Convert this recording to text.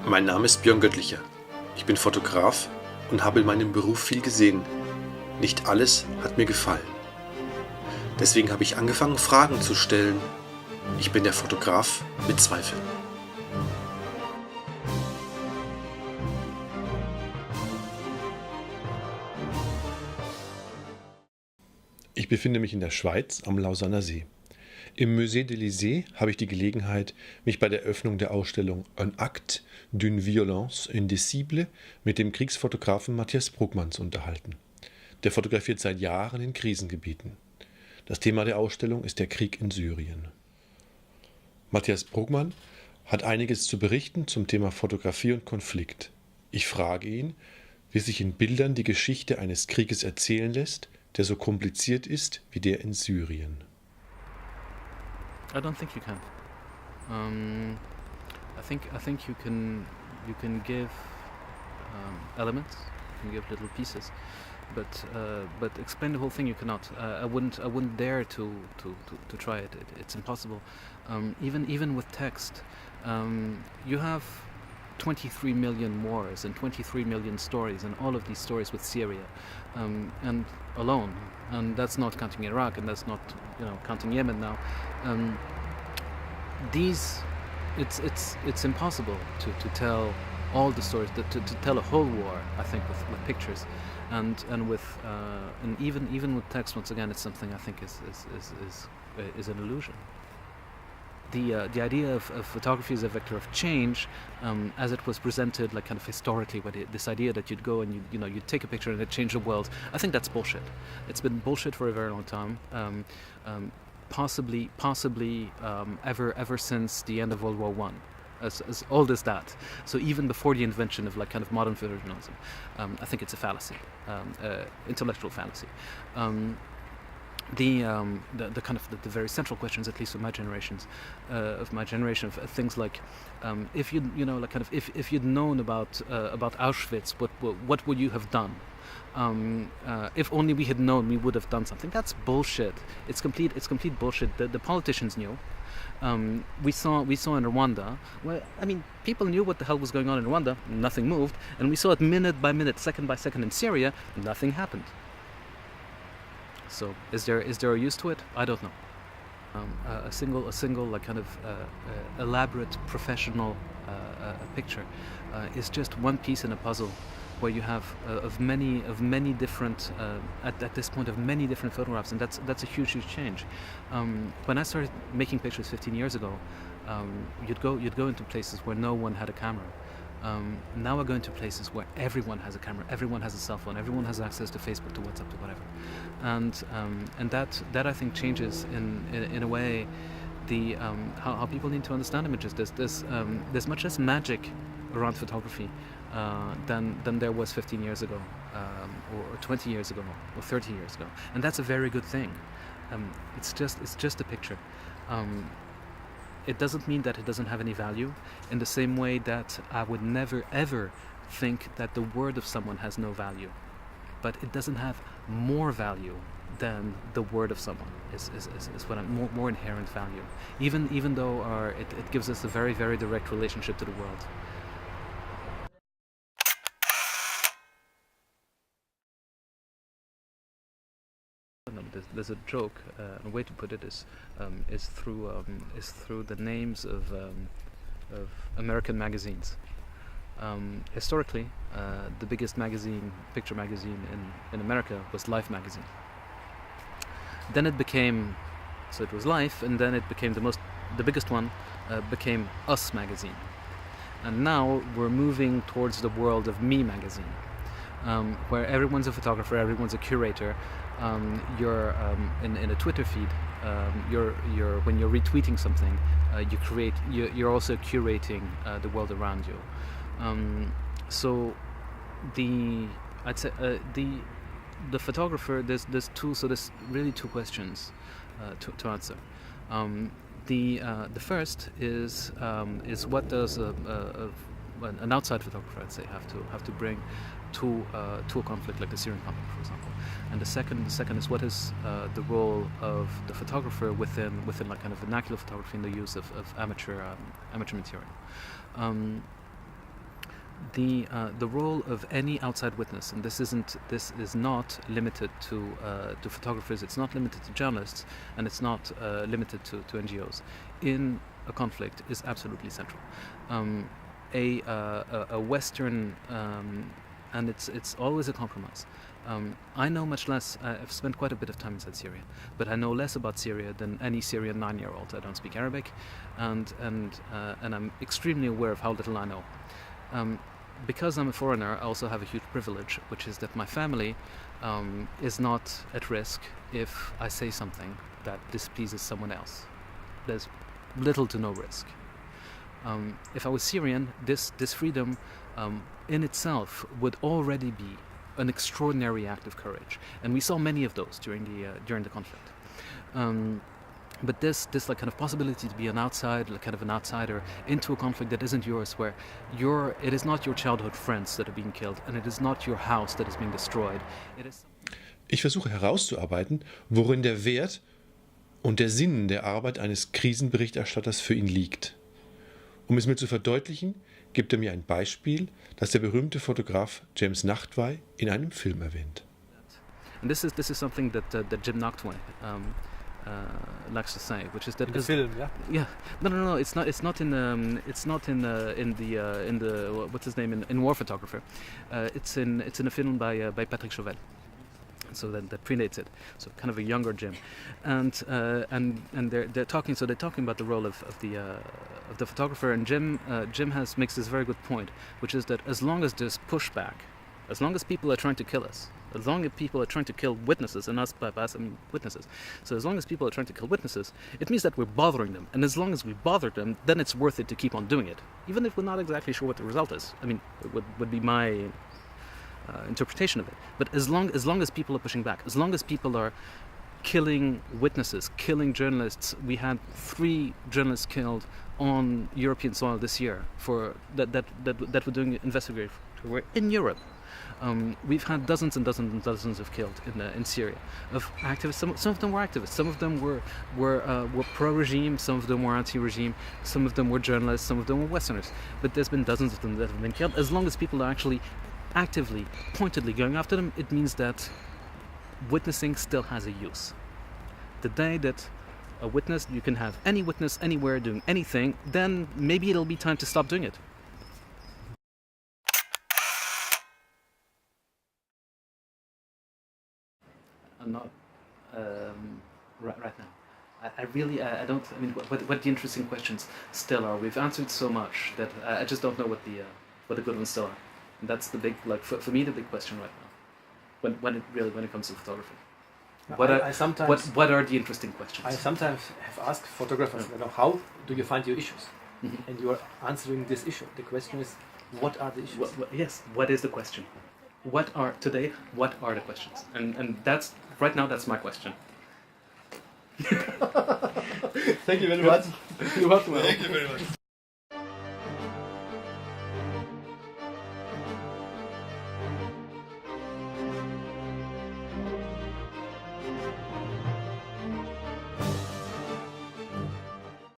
Mein Name ist Björn Göttlicher. Ich bin Fotograf und habe in meinem Beruf viel gesehen. Nicht alles hat mir gefallen. Deswegen habe ich angefangen, Fragen zu stellen. Ich bin der Fotograf mit Zweifeln. Ich befinde mich in der Schweiz am Lausanner See. Im Musée Elysée habe ich die Gelegenheit, mich bei der Eröffnung der Ausstellung Acte, Violence, indicible mit dem Kriegsfotografen Matthias Bruggmann zu unterhalten. Der fotografiert seit Jahren in Krisengebieten. Das Thema der Ausstellung ist der Krieg in Syrien. Matthias Bruggmann hat einiges zu berichten zum Thema Fotografie und Konflikt. Ich frage ihn, wie sich in Bildern die Geschichte eines Krieges erzählen lässt, der so kompliziert ist wie der in Syrien. I don't think you can. I think you can give elements, you can give little pieces, but explain the whole thing you cannot. I wouldn't dare to try it. It's impossible. Even with text, you have 23 million wars and 23 million stories, and all of these stories with Syria, and alone, and that's not counting Iraq, and that's not counting Yemen now. It's impossible to tell all the stories, to tell a whole war. I think with pictures, and even with text. Once again, it's something I think is an illusion. The idea of photography as a vector of change, as it was presented, like kind of historically, this idea that you'd go and you'd take a picture and it'd change the world. I think that's bullshit. It's been bullshit for a very long time. Possibly ever since the end of World War I, as old as that. So even before the invention of like kind of modern photojournalism, I think it's a fallacy, intellectual fallacy. The kind of the very central questions, at least of my generation, of things like, if if you'd known about Auschwitz, what would you have done? If only we had known, we would have done something. That's bullshit. It's complete bullshit. The politicians knew. We saw in Rwanda. Well, I mean, people knew what the hell was going on in Rwanda. Nothing moved, and we saw it minute by minute, second by second in Syria. Nothing happened. So is there a use to it? I don't know. A single like kind of elaborate professional picture is just one piece in a puzzle, where you have of many different at this point of many different photographs, and that's a huge change. When I started making pictures 15 years ago, you'd go into places where no one had a camera. Now we're going to places where everyone has a camera, everyone has a cell phone, everyone has access to Facebook, to WhatsApp, to whatever, and that I think changes in a way the how people need to understand images. There's much less magic around photography than there was 15 years ago, or 20 years ago, or 30 years ago, and that's a very good thing. It's just a picture. It doesn't mean that it doesn't have any value, in the same way that I would never ever think that the word of someone has no value, but it doesn't have more value than the word of someone is what I'm more inherent value, even though it gives us a very, very direct relationship to the world. There's a joke. A way to put it is through the names of American magazines. Historically, the biggest picture magazine in America was Life magazine. Then it was Life, and then it became the biggest one became Us magazine, and now we're moving towards the world of Me magazine, where everyone's a photographer, everyone's a curator. You're in a Twitter feed. When you're retweeting something, you're also curating the world around you. So I'd say the photographer. There's really two questions to answer. The first is what does an outside photographer, I'd say, have to bring to a conflict like the Syrian conflict, for example. And the second is what is the role of the photographer within like kind of vernacular photography in the use of amateur material. the role of any outside witness, and this is not limited to photographers, it's not limited to journalists, and it's not limited to NGOs in a conflict, is absolutely central. A Western and it's always a compromise. I know much less. I've spent quite a bit of time inside Syria, but I know less about Syria than any Syrian 9-year-old. I don't speak Arabic, and I'm extremely aware of how little I know. Because I'm a foreigner, I also have a huge privilege, which is that my family is not at risk if I say something that displeases someone else. There's little to no risk. If I was Syrian, this freedom in itself would already be an extraordinary act of courage, and we saw many of those during the conflict. But this like kind of possibility to be an outsider into a conflict that isn't yours, where it is not your childhood friends that are being killed, and it is not your house that is being destroyed. Ich versuche herauszuarbeiten, worin der Wert und der Sinn der Arbeit eines Krisenberichterstatters für ihn liegt. Um es mir zu verdeutlichen, gibt er mir ein Beispiel, das der berühmte Fotograf James Nachtwey in einem Film erwähnt. And this is something that Jim Nachtwey likes to say, which is that in the film, yeah. Yeah, no, it's not in the what's his name in War Photographer. It's in a film by Patrick Chauvel. So that predates it. So kind of a younger Jim, and they're talking. So they're talking about the role of the photographer, and Jim makes this very good point, which is that as long as there's pushback, as long as people are trying to kill us, as long as people are trying to kill witnesses, and us by us I mean witnesses. So as long as people are trying to kill witnesses, it means that we're bothering them, and as long as we bother them, then it's worth it to keep on doing it, even if we're not exactly sure what the result is. I mean, it would be my interpretation of it. But as long as people are pushing back, as long as people are killing witnesses, killing journalists, we had 3 journalists killed on European soil this year for that were doing investigative work in Europe. We've had dozens and dozens and dozens of killed in Syria of activists. Some of them were activists. Some of them were pro-regime. Some of them were anti-regime. Some of them were journalists. Some of them were Westerners. But there's been dozens of them that have been killed. As long as people are actually actively, pointedly going after them, it means that witnessing still has a use. The day that a witness, you can have any witness anywhere doing anything, then maybe it'll be time to stop doing it. I'm not right now. I really don't. I mean, what the interesting questions still are. We've answered so much that I just don't know what the good ones still are. And that's the big, like for me, the big question right now. When it comes to photography. What are the interesting questions? I sometimes have asked photographers, how do you find your issues? Mm-hmm. And you are answering this issue. The question is, what are the issues? Yes, what is the question? What are the questions? And that's right now. That's my question. Thank you very much. You're welcome. Thank you very much.